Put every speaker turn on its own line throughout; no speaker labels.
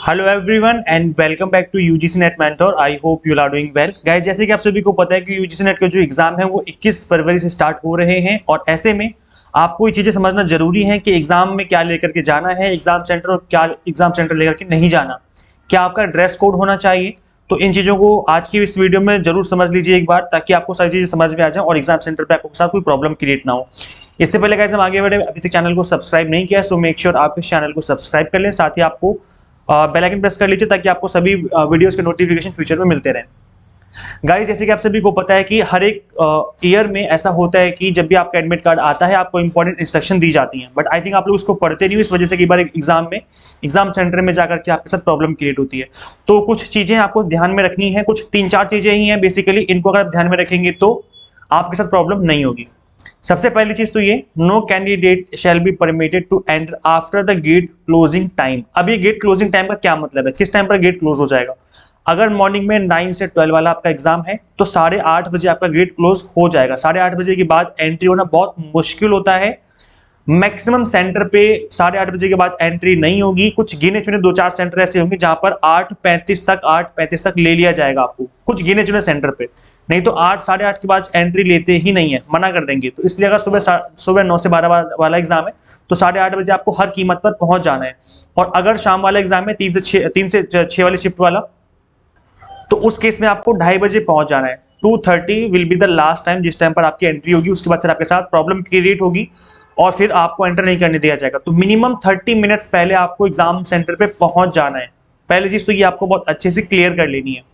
Hello everyone and welcome back to UGC NET mentor. I hope you are doing well guys. जैसे कि आप सभी को पता है कि यूजीसी नेट के जो एग्जाम है वो 21 फरवरी से स्टार्ट हो रहे हैं और ऐसे में आपको ये चीजें समझना जरूरी है कि एग्जाम में क्या लेकर के जाना है एग्जाम सेंटर और क्या एग्जाम सेंटर लेकर के नहीं जाना, क्या आपका ड्रेस कोड होना चाहिए। तो इन चीजों को आज की इस वीडियो में जरूर समझ लीजिए एक बार, ताकि आपको सारी चीजें समझ में आ जाए और एग्जाम सेंटर पे आपके साथ कोई प्रॉब्लम क्रिएट ना हो। इससे पहले गाइस हम आगे बढ़े, अभी तक चैनल को सब्सक्राइब नहीं किया सो मेक श्योर आप इस चैनल को सब्सक्राइब कर लें, साथ ही आपको बेल आइकन प्रेस कर लीजिए ताकि आपको सभी वीडियोस के नोटिफिकेशन फ्यूचर में मिलते रहें। गाइस जैसे कि आप सभी को पता है कि हर एक ईयर में ऐसा होता है कि जब भी आपका एडमिट कार्ड आता है आपको इंपॉर्टेंट इंस्ट्रक्शन दी जाती हैं, बट आई थिंक आप लोग उसको पढ़ते नहीं हो, इस वजह से कई बार एग्जाम में एग्जाम सेंटर में जाकर के आपके साथ प्रॉब्लम क्रिएट होती है। तो कुछ चीजें आपको ध्यान में रखनी है, कुछ 3-4 चीजें ही हैं बेसिकली, इनको अगर आप ध्यान में रखेंगे तो आपके साथ प्रॉब्लम नहीं होगी। सबसे पहली चीज तो ये, no candidate shall be permitted to enter after the gate closing time. अब ये गेट क्लोजिंग टाइम का क्या मतलब है, किस टाइम पर गेट क्लोज हो जाएगा। अगर मॉर्निंग में 9 से 12 वाला आपका एग्जाम है तो 8:30 बजे आपका गेट क्लोज हो जाएगा। 8:30 बजे के बाद एंट्री होना बहुत मुश्किल होता है। मैक्सिमम सेंटर पे 8:30 बजे के बाद एंट्री नहीं होगी। कुछ गिने चुने 2-4 सेंटर ऐसे होंगे जहां पर 8:35 तक ले लिया जाएगा आपको, कुछ गिने चुने सेंटर पे। नहीं तो 8-8:30 के बाद एंट्री लेते ही नहीं है, मना कर देंगे। तो इसलिए अगर सुबह 9 से 12 वाला एग्जाम है तो 8:30 बजे आपको हर कीमत पर पहुंच जाना है। और अगर शाम वाला एग्जाम है 3 से 6 वाली शिफ्ट वाला, तो उस केस में आपको 2:30 बजे पहुंच जाना है। 2:30 will be the last time जिस टाइम पर आपकी एंट्री होगी। उसके बाद फिर आपके साथ प्रॉब्लम क्रिएट होगी और फिर आपको एंटर नहीं करने दिया जाएगा। तो मिनिमम 30 मिनट्स पहले आपको एग्जाम सेंटर पे पहुंच जाना है। पहली चीज तो ये आपको बहुत अच्छे से क्लियर कर लेनी है।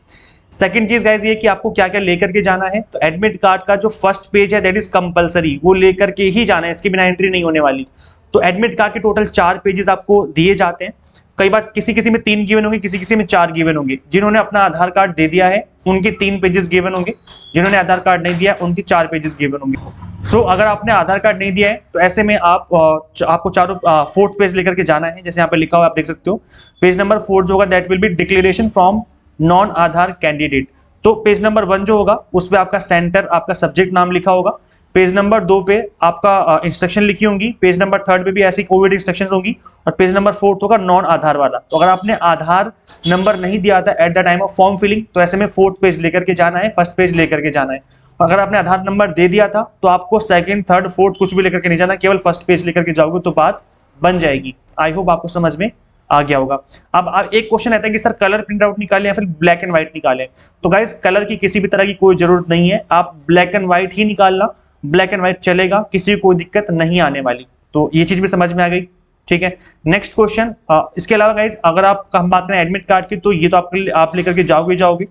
सेकंड चीज गाइस ये कि आपको क्या क्या लेकर के जाना है। तो एडमिट कार्ड का जो फर्स्ट पेज है दैट इज कंपलसरी, वो लेकर के ही जाना है, इसके बिना एंट्री नहीं होने वाली। तो एडमिट कार्ड के टोटल 4 पेजेस आपको दिए जाते हैं। कई बार किसी किसी में 3 गिवन होंगे, किसी किसी में 4 गिवन होंगे। जिन्होंने अपना आधार कार्ड दे दिया है उनके 3 पेजेस गिवन होंगे, जिन्होंने आधार कार्ड नहीं दिया उनके 4 पेजेस गिवन होंगे। सो अगर आपने आधार कार्ड नहीं दिया है तो ऐसे में आपको चारों 4th पेज लेकर के जाना है। जैसे यहाँ पे लिखा हुआ आप देख सकते हो, पेज नंबर 4 जो होगा that will be declaration from non Aadhaar candidate. तो पेज नंबर 1 जो होगा उसमें आपका सेंटर, आपका सब्जेक्ट नाम लिखा होगा। पेज नंबर 2 पे आपका इंस्ट्रक्शन लिखी होंगी। पेज नंबर 3 पे भी ऐसी कोविड इंस्ट्रक्शन होगी और पेज नंबर 4 होगा नॉन आधार वाला। तो अगर आपने आधार नंबर नहीं दिया था at the time of form filling तो ऐसे में 4th पेज लेकर के जाना है, फर्स्ट पेज लेकर के जाना है। अगर आपने आधार नंबर दे दिया था तो आपको 2nd, 3rd, 4th कुछ भी लेकर के नहीं जाना, केवल फर्स्ट पेज लेकर के जाओगे तो बात बन जाएगी। आई होप आपको समझ में आ गया होगा। अब एक क्वेश्चन आता है कि सर कलर प्रिंट आउट निकालें या फिर ब्लैक एंड व्हाइट निकालें। तो गाइस कलर की किसी भी तरह की कोई जरूरत नहीं है, आप ब्लैक एंड व्हाइट ही निकालना, ब्लैक एंड व्हाइट चलेगा, किसी को कोई दिक्कत नहीं आने वाली। तो ये चीज भी समझ में आ गई, ठीक है। नेक्स्ट क्वेश्चन, इसके अलावा गाइस अगर आप हम बात करें एडमिट कार्ड की तो ये तो आप लेकर के जाओगे।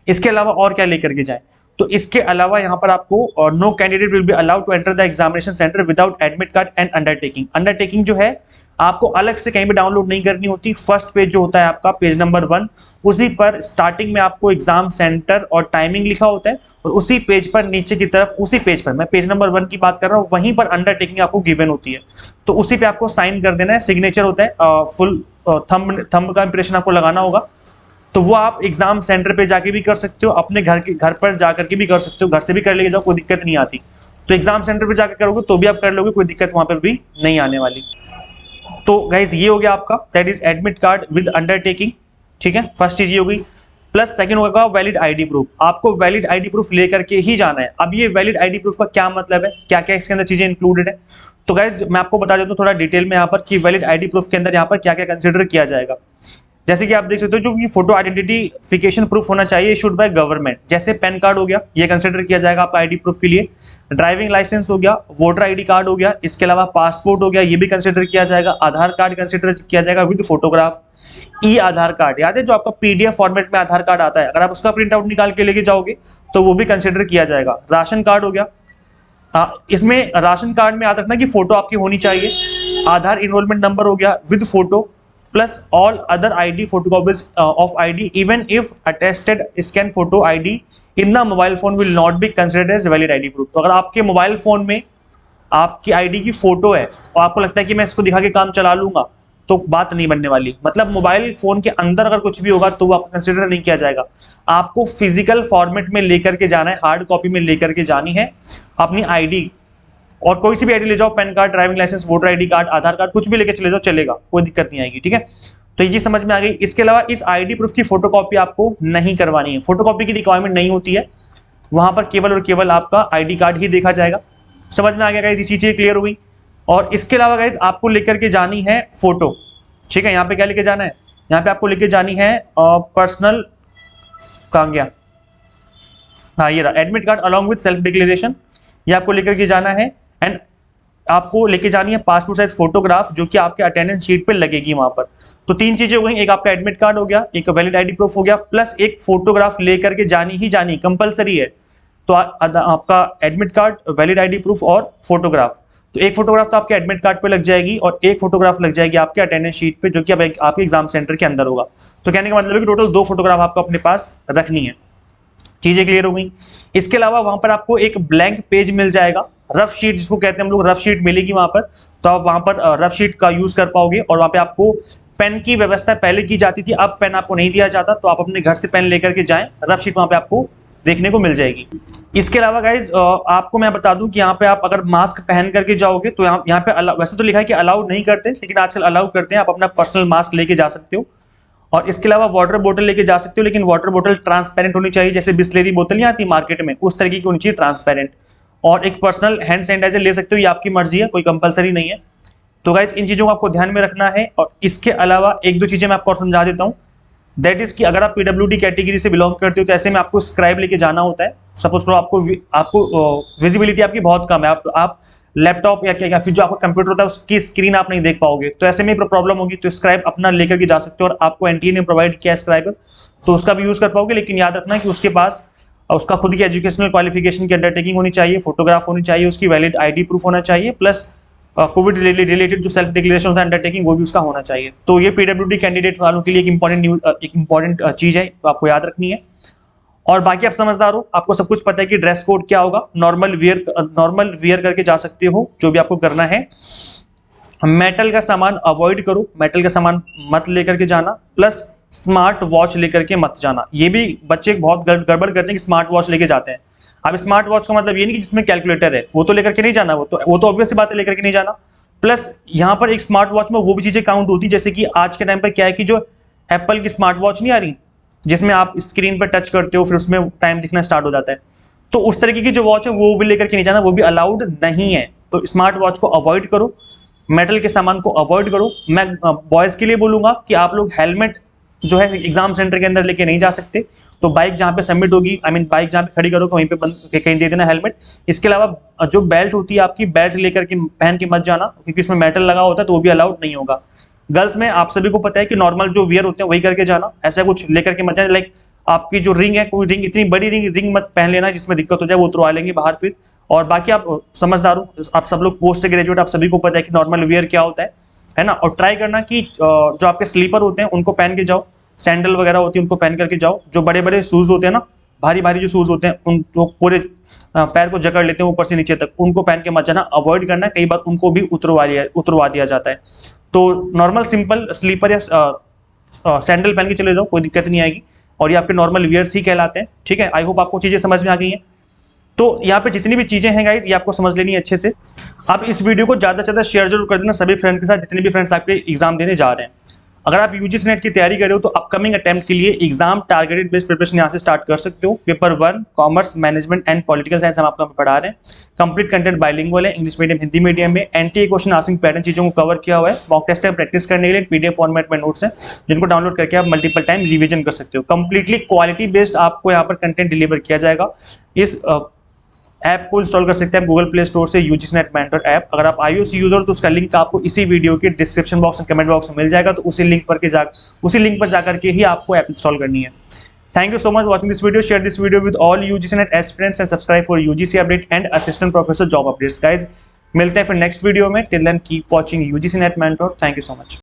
इसके अलावा और क्या लेकर के जाएं, तो इसके अलावा यहाँ पर आपको no candidate will be allowed to enter the examination centre without admit card and undertaking. Undertaking जो है आपको अलग से कहीं भी डाउनलोड नहीं करनी होती। फर्स्ट पेज जो होता है आपका पेज नंबर 1, उसी पर स्टार्टिंग में आपको एग्जाम सेंटर और टाइमिंग लिखा होता है और उसी पेज पर नीचे की तरफ, उसी पेज पर, मैं पेज नंबर 1 की बात कर रहा हूँ, वहीं पर अंडरटेकिंग आपको गिवन होती है। तो उसी पे आपको साइन कर देना है, सिग्नेचर होता है, फुल थंब का इंप्रेशन आपको लगाना होगा। तो वो आप एग्जाम सेंटर पे जाके भी कर सकते हो, अपने घर पर जाकर के भी कर सकते हो, घर से भी कर लेके जाओ, कोई दिक्कत नहीं आती। तो एग्जाम सेंटर पे जाकर करोगे तो भी आप कर लोगे, कोई दिक्कत वहां पर भी नहीं आने वाली। तो गाइज ये हो गया आपका, that is admit card with undertaking, ठीक है। फर्स्ट चीज ये हो गई। प्लस सेकंड होगा वैलिड आईडी प्रूफ। आपको वैलिड आईडी प्रूफ लेकर के ही जाना है। अब ये वैलिड आईडी प्रूफ का क्या मतलब है, क्या क्या इसके अंदर चीजें इंक्लूडेड है, तो गाइज मैं आपको बता देता हूँ थोड़ा डिटेल में यहाँ पर कि वैलिड आईडी प्रूफ के अंदर यहाँ पर क्या क्या कंसिडर किया जाएगा। जैसे कि आप देख सकते हो जो कि फोटो आइडेंटिफिकेशन प्रूफ होना चाहिए इशूड बाय गवर्नमेंट, जैसे पैन कार्ड हो गया, ये कंसिडर किया जाएगा आपका आईडी प्रूफ के लिए। ड्राइविंग लाइसेंस हो गया, वोटर आईडी कार्ड हो गया, इसके अलावा पासपोर्ट हो गया, ये भी कंसिडर किया जाएगा। आधार कार्ड कंसिडर किया जाएगा with photograph. E Aadhaar card, याद है जो आपका पीडीएफ फॉर्मेट में आधार कार्ड आता है, अगर आप उसका प्रिंट आउट निकाल के लेके जाओगे तो वो भी कंसिडर किया जाएगा। राशन कार्ड हो गया, इसमें राशन कार्ड में याद रखना कि फोटो आपकी होनी चाहिए। आधार इनरोलमेंट नंबर हो गया with photo, plus all other ID photocopies of ID even if attested scan photo ID in the mobile phone will not be considered as valid ID proof। तो अगर आपके मोबाइल फोन में आपकी ID की photo है और आपको लगता है कि मैं इसको दिखा के काम चला लूंगा, तो बात नहीं बनने वाली। मतलब मोबाइल फोन के अंदर अगर कुछ भी होगा तो वो आपको कंसिडर नहीं किया जाएगा। आपको फिजिकल फॉर्मेट में लेकर के जाना है, हार्ड कॉपी में लेकर के जानी है अपनी आईडी, और कोई सी भी आईडी ले जाओ, PAN card, driving licence, voter ID card, Aadhaar card, कुछ भी लेके चले जाओ, चलेगा, कोई दिक्कत नहीं आएगी, ठीक है। तो ये चीज समझ में आ गई। इसके अलावा इस आईडी प्रूफ की फोटोकॉपी आपको नहीं करवानी है, फोटोकॉपी की रिक्वायरमेंट नहीं होती है, वहां पर केवल और केवल आपका आईडी कार्ड ही देखा जाएगा। समझ में आ गया गाइस, ये चीजें क्लियर हो गई। और इसके अलावा गाइस आपको लेकर के जानी है फोटो, ठीक है। यहाँ पे क्या लेके जाना है, यहाँ पे आपको लेके जानी है पर्सनल, कहाँ गया, हाँ ये रहा, admit card along with self declaration, ये आपको लेकर के जाना है। एंड आपको लेके जानी है पासपोर्ट साइज फोटोग्राफ जो कि आपके अटेंडेंस शीट पे लगेगी वहां पर। तो तीन चीजें हो गई, एक आपका एडमिट कार्ड हो गया, एक वैलिड आईडी प्रूफ हो गया, प्लस एक फोटोग्राफ लेकर के जानी ही जानी, कंपलसरी है। तो आपका admit card, valid ID proof और फोटोग्राफ, तो एक फोटोग्राफ तो आपके एडमिट कार्ड पे लग जाएगी और एक फोटोग्राफ लग जाएगी आपके अटेंडेंस शीट पे जो कि अब आपके एग्जाम सेंटर के अंदर होगा। तो कहने का मतलब है कि टोटल 2 फोटोग्राफ आपको अपने पास रखनी है। चीजें क्लियर हो गई। इसके अलावा वहां पर आपको एक ब्लैंक पेज मिल जाएगा, रफ शीट जिसको कहते हैं हम लोग, रफ शीट मिलेगी वहां पर। तो आप वहां पर रफ शीट का यूज कर पाओगे। और वहां पे आपको पेन की व्यवस्था पहले की जाती थी, अब पेन आपको नहीं दिया जाता, तो आप अपने घर से पेन लेकर के जाएं, रफ शीट वहां पे आपको देखने को मिल जाएगी। इसके अलावा गाइज आपको मैं बता दूं कि यहाँ पे आप अगर मास्क पहन करके जाओगे तो यहाँ पे वैसे तो लिखा है कि अलाउड नहीं करते, लेकिन आजकल अलाउ करते हैं, आप अपना पर्सनल मास्क लेके जा सकते हो। और इसके अलावा वाटर बोतल लेके जा सकते हो, लेकिन वाटर बोतल ट्रांसपेरेंट होनी चाहिए, जैसे बिस्लेरी बोतल नहीं आती मार्केट में, उस तरीके की होनी चाहिए, ट्रांसपेरेंट। और एक पर्सनल हैंड सैनिटाइजर ले सकते हो, ये आपकी मर्जी है, कोई कंपलसरी नहीं है। तो गाइज इन चीजों को आपको ध्यान में रखना है। और इसके अलावा एक दो चीजें मैं आपको और समझा देता हूँ, दैट इज कि अगर आप पीडब्ल्यूडी कैटेगरी से बिलोंग करते हो तो ऐसे में आपको स्क्राइब लेके जाना होता है। सपोज करो आपको विजिबिलिटी आपकी बहुत कम है, आप लैपटॉप या फिर जो आपका कंप्यूटर होता है उसकी स्क्रीन आप नहीं देख पाओगे, तो ऐसे में प्रॉब्लम होगी। तो स्क्राइब अपना लेकर के जा सकते हो, और आपको एनटीए ने प्रोवाइड किया स्क्राइबर, तो उसका भी यूज कर पाओगे। लेकिन याद रखना कि उसके पास उसका खुद की एजुकेशनल क्वालिफिकेशन की अंडरटेकिंग होनी चाहिए, फोटोग्राफ होनी चाहिए, उसकी वैलिड आईडी प्रूफ होना चाहिए, प्लस कोविड रिलेटेड जो सेल्फ डिक्लेरेशन होता है अंडरटेकिंग, वो भी उसका होना चाहिए। तो ये पीडब्ल्यूडी कैंडिडेट वालों के लिए एक इंपॉर्टेंट चीज है, तो आपको याद रखनी है। और बाकी आप समझदार हो, आपको सब कुछ पता है कि ड्रेस कोड क्या होगा, नॉर्मल वियर करके जा सकते हो, जो भी आपको करना है। मेटल का सामान अवॉइड करो, मेटल का सामान मत लेकर के जाना, प्लस स्मार्ट वॉच लेकर के मत जाना। ये भी बच्चे बहुत गड़बड़ करते हैं कि स्मार्ट वॉच लेके जाते हैं। अब स्मार्ट वॉच का मतलब ये नहीं कि जिसमें कैलकुलेटर है, वो तो लेकर के नहीं जाना, वो तो ऑब्वियस सी बात है, लेकर के नहीं जाना। प्लस यहाँ पर एक स्मार्ट वॉच में वो भी चीजें काउंट होती है, जैसे कि आज के टाइम पर क्या है कि जो एप्पल की स्मार्ट वॉच नहीं आ रही, जिसमें आप स्क्रीन पर टच करते हो फिर उसमें टाइम दिखना स्टार्ट हो जाता है, तो उस तरीके की जो वॉच है वो भी लेकर के नहीं जाना, वो भी अलाउड नहीं है। तो स्मार्ट वॉच को अवॉइड करो, मेटल के सामान को अवॉइड करो। मैं बॉयज के लिए बोलूंगा कि आप लोग हेलमेट जो है एग्जाम सेंटर के अंदर लेके नहीं जा सकते, तो बाइक जहाँ पे सबमिट होगी, बाइक जहाँ पे खड़ी करोगे वहीं पे कहीं दे देना हेलमेट। इसके अलावा जो बेल्ट होती है आपकी, बेल्ट लेकर के पहन के मत जाना, क्योंकि इसमें मेटल लगा होता है, तो वो भी अलाउड नहीं होगा। गर्ल्स में आप सभी को पता है कि नॉर्मल जो वियर होते हैं वही करके जाना, ऐसा कुछ लेकर के मत जाना। लाइक आपकी जो रिंग है, कोई रिंग इतनी बड़ी रिंग मत पहन लेना जिसमें दिक्कत हो जाए, वो उतरवा लेंगे बाहर फिर। और बाकी आप समझदार हो, आप सब लोग पोस्ट ग्रेजुएट, आप सभी को पता है कि नॉर्मल वियर क्या होता है ना। और ट्राई करना कि जो आपके स्लीपर होते हैं उनको पहन के जाओ, सैंडल वगैरह होती है उनको पहन करके जाओ। जो बड़े बड़े शूज होते हैं ना, भारी भारी जो शूज होते हैं, उन जो पूरे पैर को जकड़ लेते हैं ऊपर से नीचे तक, उनको पहन के मत जाना, अवॉइड करना। कई बार उनको भी उतरवा दिया जाता है। तो नॉर्मल सिंपल स्लीपर या सैंडल पहन के चले जाओ, कोई दिक्कत नहीं आएगी। और ये आपके नॉर्मल वियर्स ही कहलाते हैं, ठीक है। आई होप आपको चीजें समझ में आ गई हैं। तो यहाँ पे जितनी भी चीजें हैं गाइज, ये आपको समझ लेनी है अच्छे से। आप इस वीडियो को ज्यादा से ज्यादा शेयर जरूर कर देना सभी फ्रेंड्स के साथ, जितने भी फ्रेंड्स आपके एग्जाम देने जा रहे हैं। अगर आप यूजीसी नेट की तैयारी कर रहे हो तो अपकमिंग अटेम्प्ट के लिए एग्जाम टारगेटेड बेस्ड प्रिपरेशन यहाँ से स्टार्ट कर सकते हो। Paper 1 commerce, management and political science हम आपको पढ़ा रहे हैं। कंप्लीट कंटेंट बाइलिंगुअल है, इंग्लिश मीडियम, हिंदी मीडियम में। एनटीए क्वेश्चन आंसरिंग पैटर्न चीजों को कवर किया हुआ है। मॉक टेस्ट है, प्रैक्टिस करने के लिए पीडीएफ फॉर्मेट में नोट्स हैं, जिनको डाउनलोड करके आप मल्टीपल टाइम रिविजन कर सकते हो। कंप्लीटली क्वालिटी बेस्ड आपको यहाँ पर कंटेंट डिलीवर किया जाएगा। इस ऐप को इंस्टॉल कर सकते हैं गूगल प्ले स्टोर से, यूजीसी नेट मेंटर ऐप। अगर आप iOS यूजर तो उसका लिंक आपको इसी वीडियो के डिस्क्रिप्शन बॉक्स और कमेंट बॉक्स में मिल जाएगा, तो उसी लिंक पर जाकर के ही आपको ऐप इंस्टॉल करनी है। Thank you so much watching this video. Share this video with all UGC NET aspirants and subscribe for UGC update and assistant professor job updates. Guys मिलते हैं फिर नेक्स्ट वीडियो में। Till then keep watching UGC NET mentor. Thank you so much.